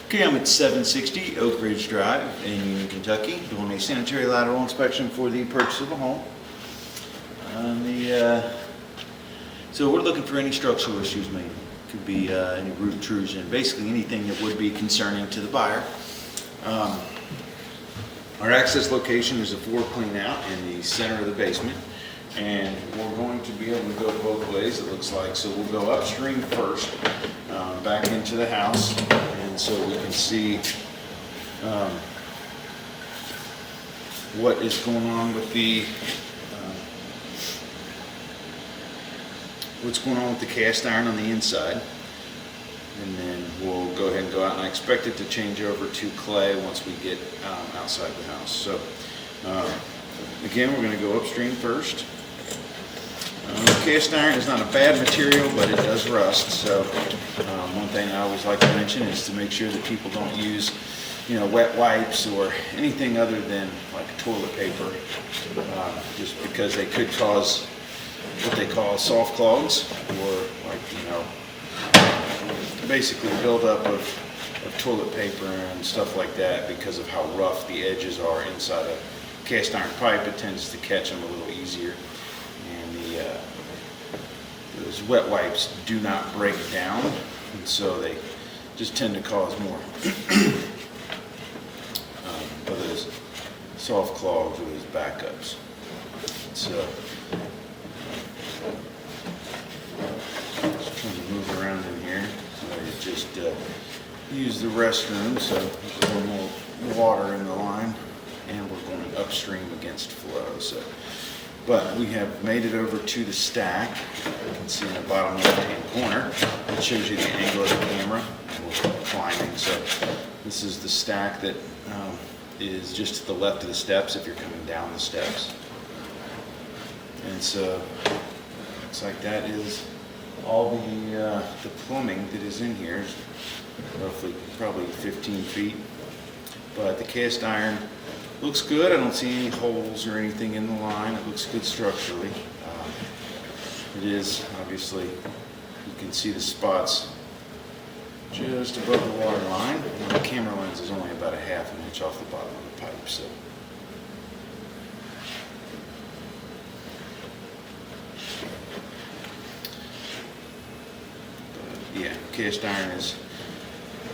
Okay, I'm at 760 Oakridge Drive in Union, Kentucky, doing a sanitary lateral inspection for the purchase of a home. So we're looking for any structural issues maybe. Could be any root intrusion, basically anything that would be concerning to the buyer. Our access location is a floor clean out in the center of the basement, and we're going to be able to go both ways, it looks like. So we'll go upstream first, back into the house, and so we can see what is going on with the cast iron on the inside. And then we'll go ahead and go out, and I expect it to change over to clay once we get outside the house. So again, we're going to go upstream first. Cast iron is not a bad material, but it does rust. So one thing I always like to mention is to make sure that people don't use, wet wipes or anything other than like toilet paper, just because they could cause what they call soft clogs, or basically buildup of toilet paper and stuff like that because of how rough the edges are inside a cast iron pipe. It tends to catch them a little easier, and those wet wipes do not break down, and so they just tend to cause more of those soft clogs or those backups. So just trying to move around in here. I just use the restroom, so there's a little more water in the line, and we're going upstream against flow. So, but we have made it over to the stack. You can see in the bottom left-hand corner, it shows you the angle of the camera. We're climbing, so this is the stack that is just to the left of the steps if you're coming down the steps. And so looks like that is all the plumbing that is in here, is roughly probably 15 feet. But the cast iron looks good. I don't see any holes or anything in the line. It looks good structurally. It is, obviously, you can see the spots just above the water line. And the camera lens is only about a half an inch off the bottom of the pipe. So. Yeah, cast iron is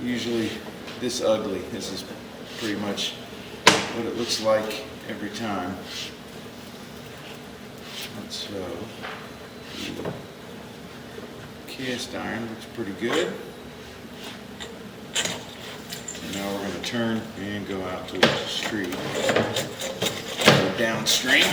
usually this ugly. This is pretty much what it looks like every time. And so the cast iron looks pretty good. And now we're going to turn and go out towards the street, go downstream.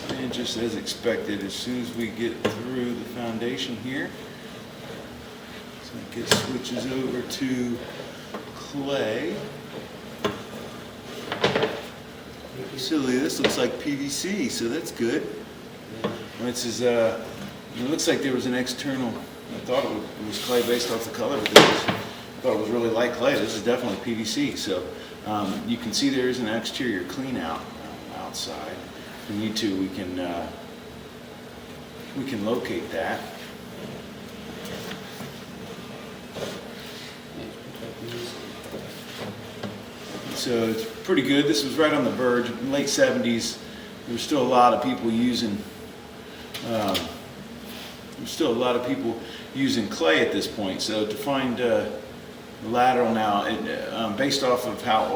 And just as expected, as soon as we get through the foundation here, so it switches over to clay. Silly, this looks like PVC, so that's good. This is, it looks like there was an external, I thought it was clay based off the color, but I thought it was really light clay. This is definitely PVC, so you can see there is an exterior clean out outside. If we need to, we can locate that. So it's pretty good. This was right on the verge. In the late 70s, there was still a lot of people using clay at this point. So to find lateral now, based off of how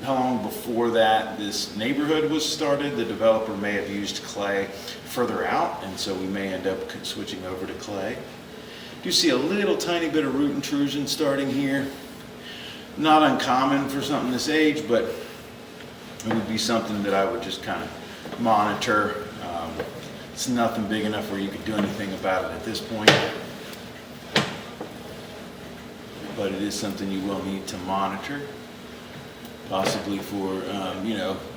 long before that this neighborhood was started, the developer may have used clay further out, and so we may end up switching over to clay. You see a little tiny bit of root intrusion starting here. Not uncommon for something this age, but it would be something that I would just kind of monitor. It's nothing big enough where you could do anything about it at this point, but it is something you will need to monitor. Possibly for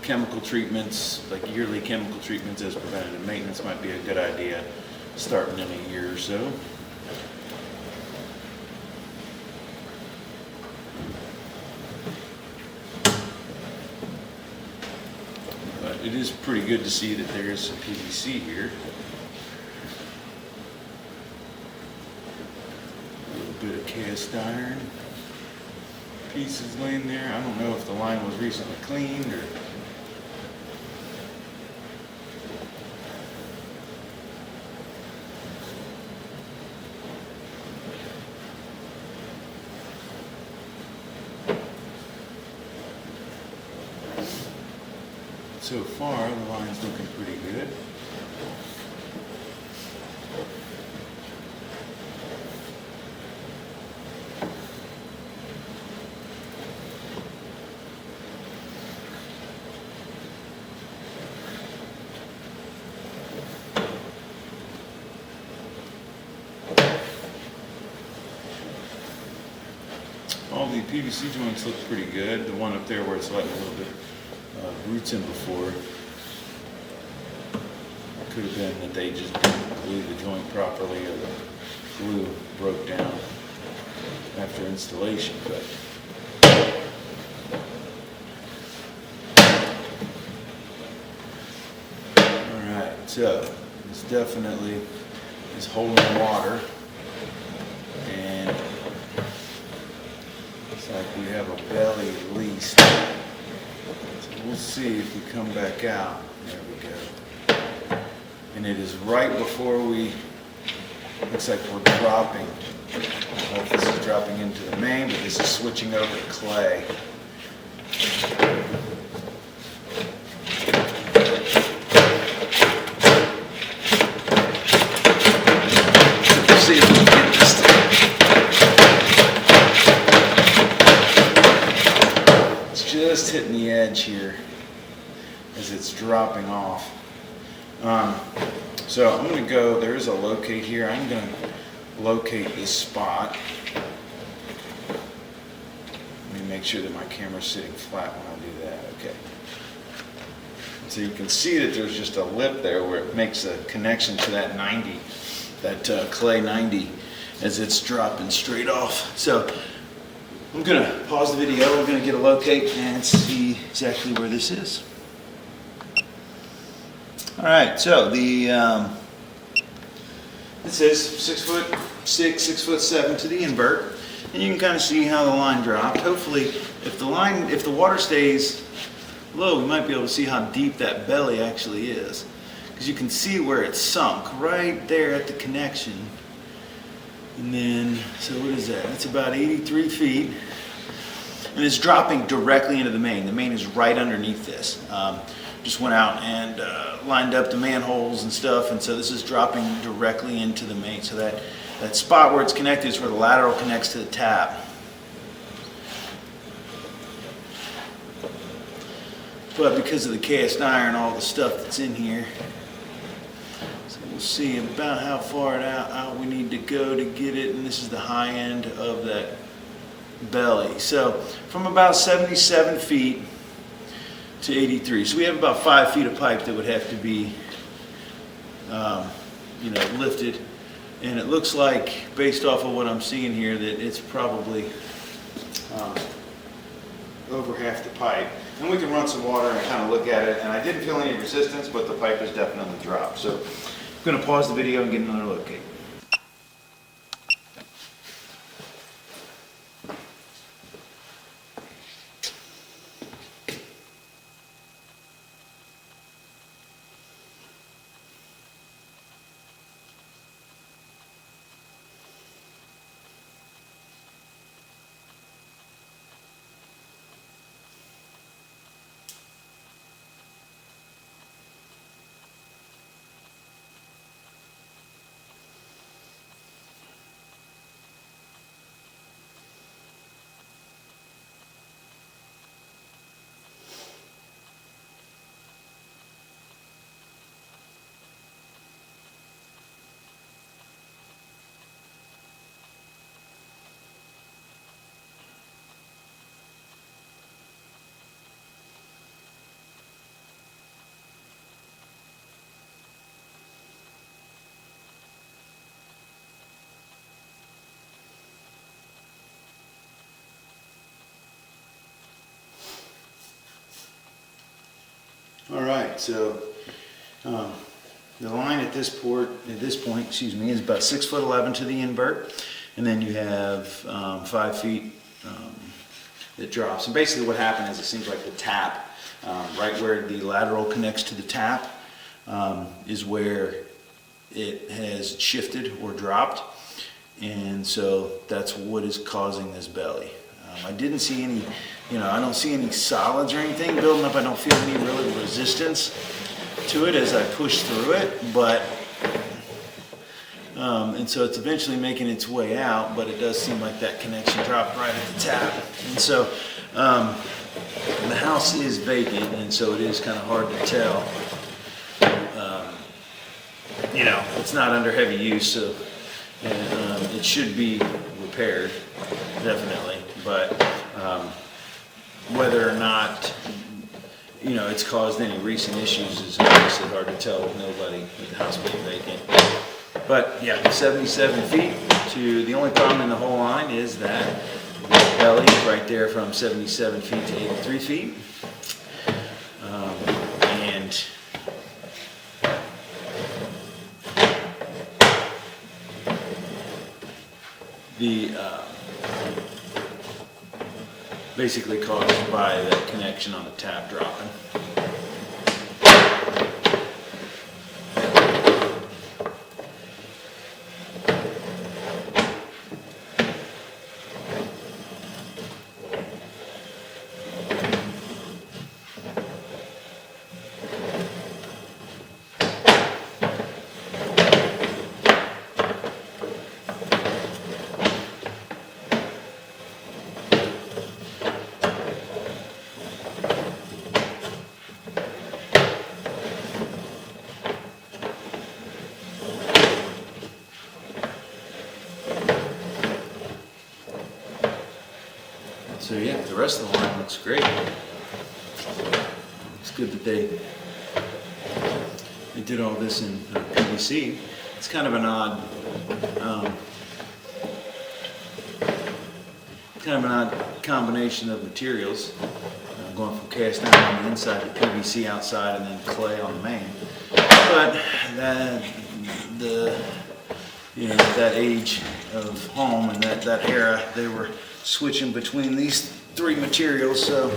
chemical treatments, like yearly chemical treatments as preventative maintenance might be a good idea starting in a year or so. it is pretty good to see that there is some PVC here. A little bit of cast iron pieces laying there. I don't know if the line was recently cleaned or. So far, the line's looking pretty good. All the PVC joints look pretty good. The one up there where it's letting a little bit roots in before, it could have been that they just didn't glue the joint properly, or the glue broke down after installation. But all right, so this definitely is holding water, and looks like we have a belly at least. We'll see if we come back out. There we go. And it is right before looks like we're dropping. I don't know if this is dropping into the main, but this is switching over to clay. Let's see if we can get this thing. It's just hitting the edge here as it's dropping off. So I'm going to go, there's a locate here. I'm going to locate this spot. Let me make sure that my camera's sitting flat when I do that. Okay. So you can see that there's just a lip there where it makes a connection to that 90, that clay 90, as it's dropping straight off. So I'm going to pause the video. We're going to get a locate and see exactly where this is. All right, so the it says 6'6", 6'7" to the invert, and you can kind of see how the line dropped. Hopefully, if the water stays low, we might be able to see how deep that belly actually is, because you can see where it's sunk right there at the connection. And then, so what is that? That's about 83 feet, and it's dropping directly into the main. The main is right underneath this. Just went out and lined up the manholes and stuff, and so this is dropping directly into the main. So that spot where it's connected is where the lateral connects to the tap. But because of the cast iron, all the stuff that's in here, so we'll see about how far out we need to go to get it. And this is the high end of that belly. So from about 77 feet to 83. So we have about 5 feet of pipe that would have to be, lifted. And it looks like, based off of what I'm seeing here, that it's probably over half the pipe. And we can run some water and kind of look at it. And I didn't feel any resistance, but the pipe has definitely dropped. So I'm going to pause the video and get another locate. right, so the line at this point, excuse me, is about 6'11" to the invert, and then you have 5 feet that drops. And basically what happened is it seems like the tap, right where the lateral connects to the tap, is where it has shifted or dropped, and so that's what is causing this belly. I didn't see any, I don't see any solids or anything building up. I don't feel any really resistance to it as I push through it, but and so it's eventually making its way out, but it does seem like that connection dropped right at the tap. And so the house is vacant, and so it is kind of hard to tell. It's not under heavy use, so it should be repaired, definitely. But whether or not it's caused any recent issues is obviously hard to tell with nobody, with the house being vacant. But yeah, 77 feet to, the only problem in the whole line is that the belly right there from 77 feet to 83 feet. And the basically caused by the connection on the tap dropping. So yeah, the rest of the line looks great. It's good that they did all this in PVC. It's kind of an odd, combination of materials, going from cast iron on the inside to PVC outside, and then clay on the main. But that that age of home and that era, they were switching between these 3 materials, so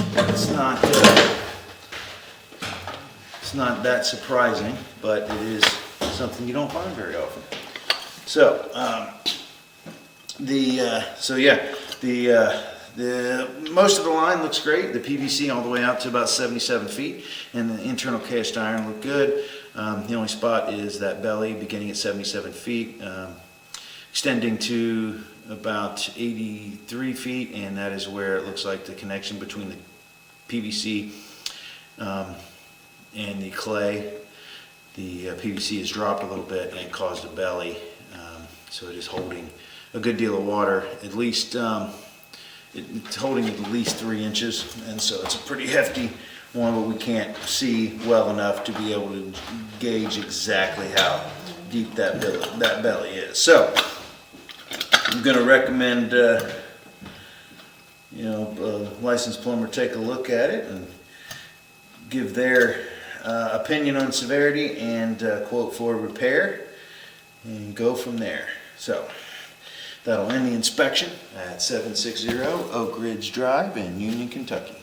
it's not that surprising, but it is something you don't find very often. So the most of the line looks great. The PVC all the way out to about 77 feet, and the internal cast iron look good. The only spot is that belly beginning at 77 feet, extending to about 83 feet, and that is where it looks like the connection between the PVC and the clay. The PVC has dropped a little bit and caused a belly, so it is holding a good deal of water. At least it's holding at least 3 inches, and so it's a pretty hefty one, but we can't see well enough to be able to gauge exactly how deep that belly is. So I'm going to recommend a licensed plumber take a look at it and give their opinion on severity and quote for repair, and go from there. So that'll end the inspection at 760 Oakridge Drive in Union, Kentucky.